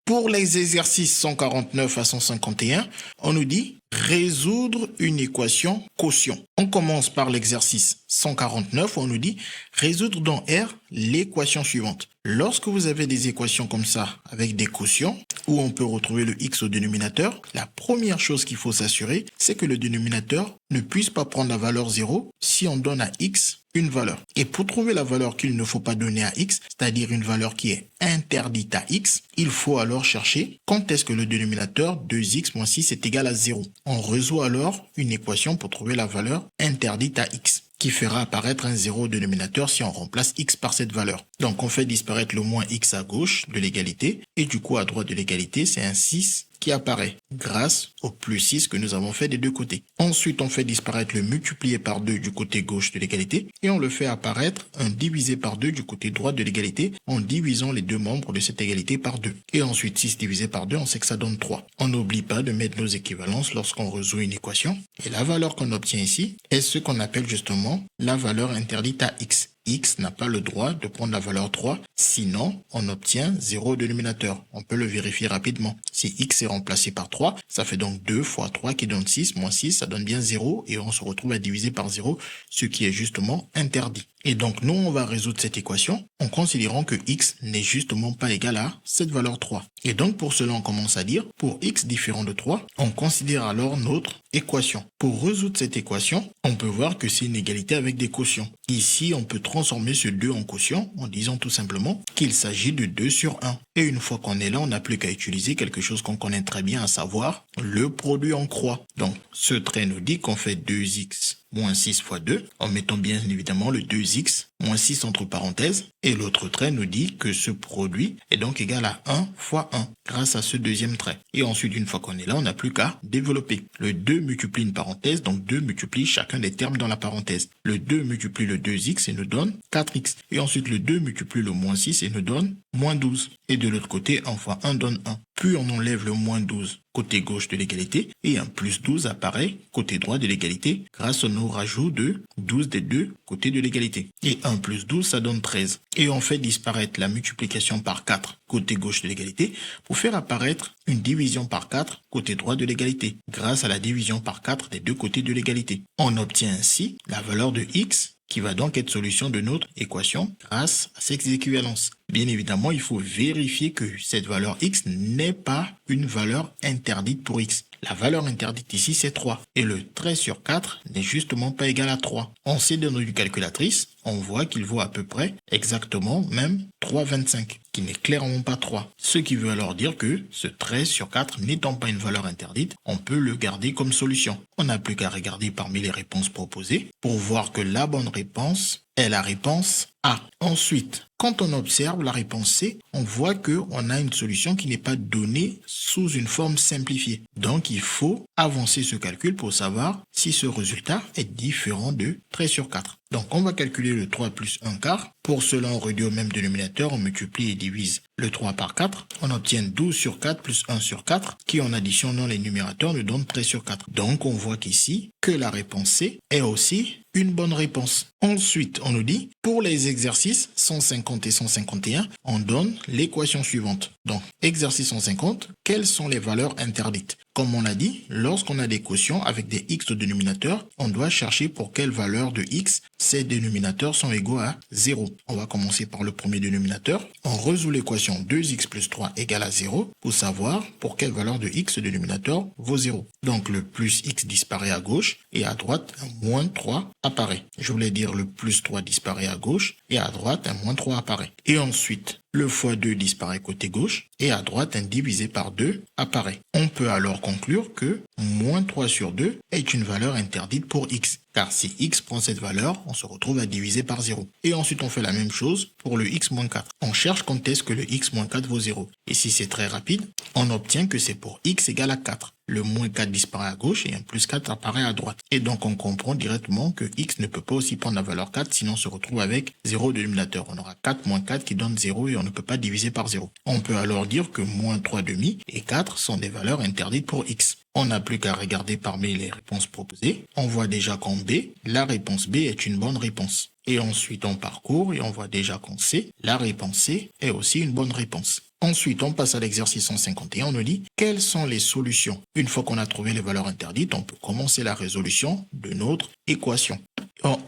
Pour les exercices 149 à 151, on nous dit résoudre une équation quotient. On commence par l'exercice 149 où on nous dit résoudre dans R l'équation suivante. Lorsque vous avez des équations comme ça avec des quotients où on peut retrouver le x au dénominateur, la première chose qu'il faut s'assurer, c'est que le dénominateur ne puisse pas prendre la valeur 0 si on donne à x une valeur. Et pour trouver la valeur qu'il ne faut pas donner à x, c'est-à-dire une valeur qui est interdite à x, il faut alors chercher quand est-ce que le dénominateur 2x moins 6 est égal à 0. On résout alors une équation pour trouver la valeur interdite à x, qui fera apparaître un 0 au dénominateur si on remplace x par cette valeur. Donc on fait disparaître le moins x à gauche de l'égalité, et du coup à droite de l'égalité, c'est un 6 qui apparaît grâce au plus 6 que nous avons fait des deux côtés. Ensuite, on fait disparaître le multiplié par 2 du côté gauche de l'égalité et on le fait apparaître un divisé par 2 du côté droit de l'égalité en divisant les deux membres de cette égalité par 2. Et ensuite, 6 divisé par 2, on sait que ça donne 3. On n'oublie pas de mettre nos équivalences lorsqu'on résout une équation. Et la valeur qu'on obtient ici est ce qu'on appelle justement la valeur interdite à x. X n'a pas le droit de prendre la valeur 3, sinon on obtient 0 au dénominateur. On peut le vérifier rapidement. Si x est remplacé par 3, ça fait donc 2 fois 3 qui donne 6, moins 6, ça donne bien 0, et on se retrouve à diviser par 0, ce qui est justement interdit. Et donc nous, on va résoudre cette équation en considérant que x n'est justement pas égal à cette valeur 3. Et donc pour cela, on commence à dire, pour x différent de 3, on considère alors notre équation. Pour résoudre cette équation, on peut voir que c'est une égalité avec des quotients. Ici, on peut transformer ce 2 en quotient en disant tout simplement qu'il s'agit de 2 sur 1. Et une fois qu'on est là, on n'a plus qu'à utiliser quelque chose qu'on connaît très bien, à savoir le produit en croix. Donc ce trait nous dit qu'on fait 2x moins 6 fois 2, en mettant bien évidemment le 2x moins 6 entre parenthèses, et l'autre trait nous dit que ce produit est donc égal à 1 fois 1, grâce à ce deuxième trait. Et ensuite, une fois qu'on est là, on n'a plus qu'à développer. Le 2 multiplie une parenthèse, donc 2 multiplie chacun des termes dans la parenthèse. Le 2 multiplie le 2x et nous donne 4x. Et ensuite, le 2 multiplie le moins 6 et nous donne moins 12. Et de l'autre côté, 1 fois 1 donne 1. Puis on enlève le moins 12 côté gauche de l'égalité et un plus 12 apparaît côté droit de l'égalité grâce au rajout de 12 des deux côtés de l'égalité. Et 1 plus 12, ça donne 13. Et on fait disparaître la multiplication par 4 côté gauche de l'égalité pour faire apparaître une division par 4 côté droit de l'égalité grâce à la division par 4 des deux côtés de l'égalité. On obtient ainsi la valeur de x qui va donc être solution de notre équation grâce à cette équivalence. Bien évidemment, il faut vérifier que cette valeur x n'est pas une valeur interdite pour x. La valeur interdite ici, c'est 3. Et le trait sur 4 n'est justement pas égal à 3. On sait dans notre calculatrice, on voit qu'il vaut à peu près exactement même 3,25, qui n'est clairement pas 3. Ce qui veut alors dire que ce trait sur 4 n'étant pas une valeur interdite, on peut le garder comme solution. On n'a plus qu'à regarder parmi les réponses proposées pour voir que la bonne réponse est la réponse A. Ensuite, quand on observe la réponse C, on voit qu'on a une solution qui n'est pas donnée sous une forme simplifiée. Donc, il faut avancer ce calcul pour savoir si ce résultat est différent de 13 sur 4. Donc, on va calculer le 3 plus 1 quart. Pour cela, on réduit au même dénominateur, on multiplie et divise le 3 par 4. On obtient 12 sur 4 plus 1 sur 4, qui en additionnant les numérateurs nous donne 13 sur 4. Donc, on voit qu'ici, que la réponse C est aussi une bonne réponse. Ensuite, on nous dit, pour les exercices 150 et 151, on donne l'équation suivante. Donc, exercice 150, quelles sont les valeurs interdites? Comme on l'a dit, lorsqu'on a des quotients avec des x au dénominateur, on doit chercher pour quelle valeur de x ces dénominateurs sont égaux à 0. On va commencer par le premier dénominateur. On résout l'équation 2x plus 3 égale à 0 pour savoir pour quelle valeur de x ce dénominateur vaut 0. Donc le plus x disparaît à gauche et à droite un moins 3 apparaît. Je voulais dire le plus 3 disparaît à gauche et à droite un moins 3 apparaît. Et ensuite, le fois 2 disparaît côté gauche et à droite un divisé par 2 apparaît. On peut alors conclure que moins 3 sur 2 est une valeur interdite pour x. Car si x prend cette valeur, on se retrouve à diviser par 0. Et ensuite on fait la même chose pour le x moins 4. On cherche quand est-ce que le x moins 4 vaut 0. Et si c'est très rapide, on obtient que c'est pour x égale à 4. Le moins 4 disparaît à gauche et un plus 4 apparaît à droite. Et donc on comprend directement que x ne peut pas aussi prendre la valeur 4, sinon on se retrouve avec 0 de dénominateur. On aura 4 moins 4 qui donne 0 et on ne peut pas diviser par 0. On peut alors dire que moins 3 demi et 4 sont des valeurs interdites pour x. On n'a plus qu'à regarder parmi les réponses proposées. On voit déjà qu'en B, la réponse B est une bonne réponse. Et ensuite on parcourt et on voit déjà qu'en C, la réponse C est aussi une bonne réponse. Ensuite, on passe à l'exercice 151. On nous dit quelles sont les solutions. Une fois qu'on a trouvé les valeurs interdites, on peut commencer la résolution de notre équation.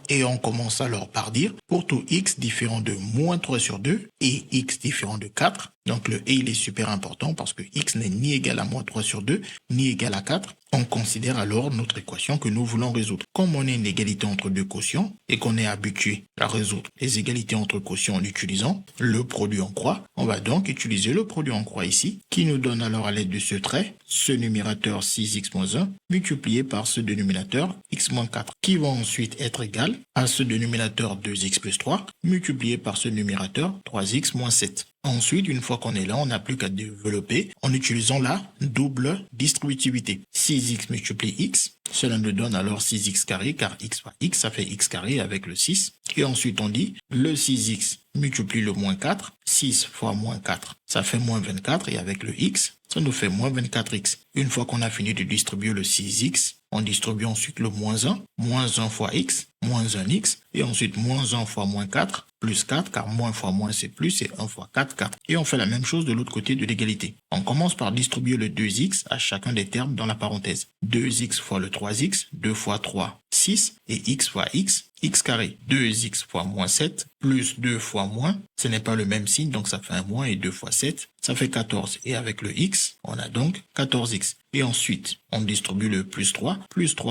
Et on commence alors par dire pour tout x différent de moins 3 sur 2 et x différent de 4. Donc le et il est super important parce que x n'est ni égal à moins 3 sur 2 ni égal à 4. On considère alors notre équation que nous voulons résoudre. Comme on a une égalité entre deux quotients et qu'on est habitué à résoudre les égalités entre quotients en utilisant le produit en croix, on va donc utiliser le produit en croix ici qui nous donne alors à l'aide de ce trait ce numérateur 6x moins 1 multiplié par ce dénominateur x moins 4 qui va ensuite être égal à ce dénominateur 2x plus 3 multiplié par ce numérateur 3x moins 7. Ensuite, une fois qu'on est là, on n'a plus qu'à développer en utilisant la double distributivité. 6x multiplie x, cela nous donne alors 6x carré, car x fois x, ça fait x carré avec le 6. Et ensuite, on dit le 6x multiplie le moins 4, 6 fois moins 4, ça fait moins 24, et avec le x, ça nous fait moins 24x. Une fois qu'on a fini de distribuer le 6x, on distribue ensuite le moins 1 fois x, moins 1x, et ensuite moins 1 fois moins 4, plus 4, car moins fois moins c'est plus, et 1 fois 4, 4. Et on fait la même chose de l'autre côté de l'égalité. On commence par distribuer le 2x à chacun des termes dans la parenthèse. 2x fois le 3x, 2 fois 3, 6, et x fois x, x carré. 2x fois moins 7, plus 2 fois moins, ce n'est pas le même signe, donc ça fait un moins, et 2 fois 7, ça fait 14. Et avec le x, on a donc 14x. Et ensuite, on distribue le plus 3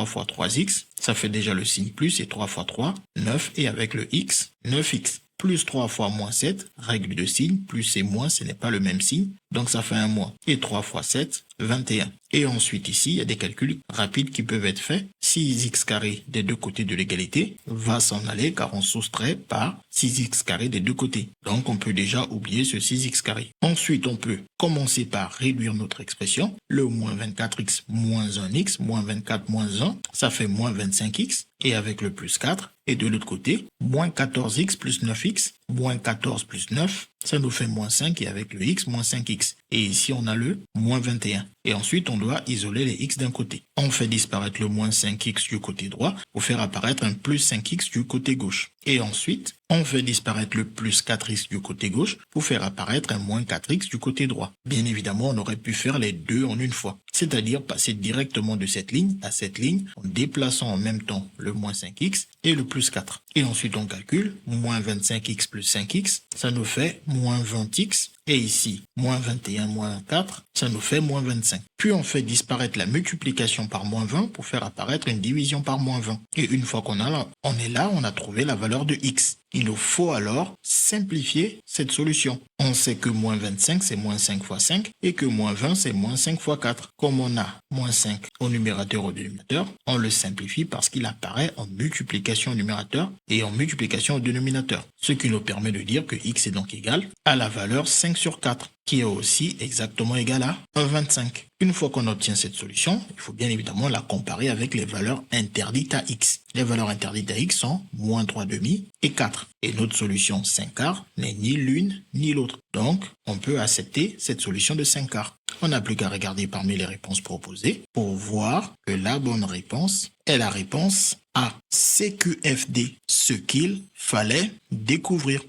fois 3x, ça fait déjà le signe plus, et 3 fois 3, 9, et avec le x, 9x. Plus 3 fois moins 7, règle de signe, plus et moins, ce n'est pas le même signe, donc ça fait un moins. Et 3 fois 7, 21. Et ensuite ici, il y a des calculs rapides qui peuvent être faits. 6x carré des deux côtés de l'égalité va s'en aller car on soustrait par 6x carré des deux côtés. Donc on peut déjà oublier ce 6x carré. Ensuite, on peut commencer par réduire notre expression. Le moins 24x moins 1x, moins 24 moins 1, ça fait moins 25x. Et avec le plus 4, et de l'autre côté, moins 14x plus 9x, moins 14 plus 9, ça nous fait moins 5 et avec le x, moins 5x. Et ici, on a le moins 21. Et ensuite, on doit isoler les x d'un côté. On fait disparaître le moins 5x du côté droit pour faire apparaître un plus 5x du côté gauche. Et ensuite, on fait disparaître le plus 4x du côté gauche pour faire apparaître un moins 4x du côté droit. Bien évidemment, on aurait pu faire les deux en une fois, c'est-à-dire passer directement de cette ligne à cette ligne en déplaçant en même temps le moins 5x et le plus 4. Et ensuite, on calcule moins 25x plus 5x, ça nous fait moins 20x. Et ici, moins 21 moins 4, ça nous fait moins 25. Puis on fait disparaître la multiplication par moins 20 pour faire apparaître une division par moins 20. Et une fois qu'on est là, on a trouvé la valeur de x. Il nous faut alors simplifier cette solution. On sait que moins 25, c'est moins 5 fois 5 et que moins 20, c'est moins 5 fois 4. Comme on a moins 5 au numérateur au dénominateur, on le simplifie parce qu'il apparaît en multiplication au numérateur et en multiplication au dénominateur. Ce qui nous permet de dire que x est donc égal à la valeur 5 sur 4, qui est aussi exactement égal à 1,25. Une fois qu'on obtient cette solution, il faut bien évidemment la comparer avec les valeurs interdites à x. Les valeurs interdites à x sont moins 3,5 et 4. Et notre solution 5 quarts n'est ni l'une ni l'autre. Donc, on peut accepter cette solution de 5 quarts. On n'a plus qu'à regarder parmi les réponses proposées pour voir que la bonne réponse est la réponse A. CQFD, ce qu'il fallait découvrir.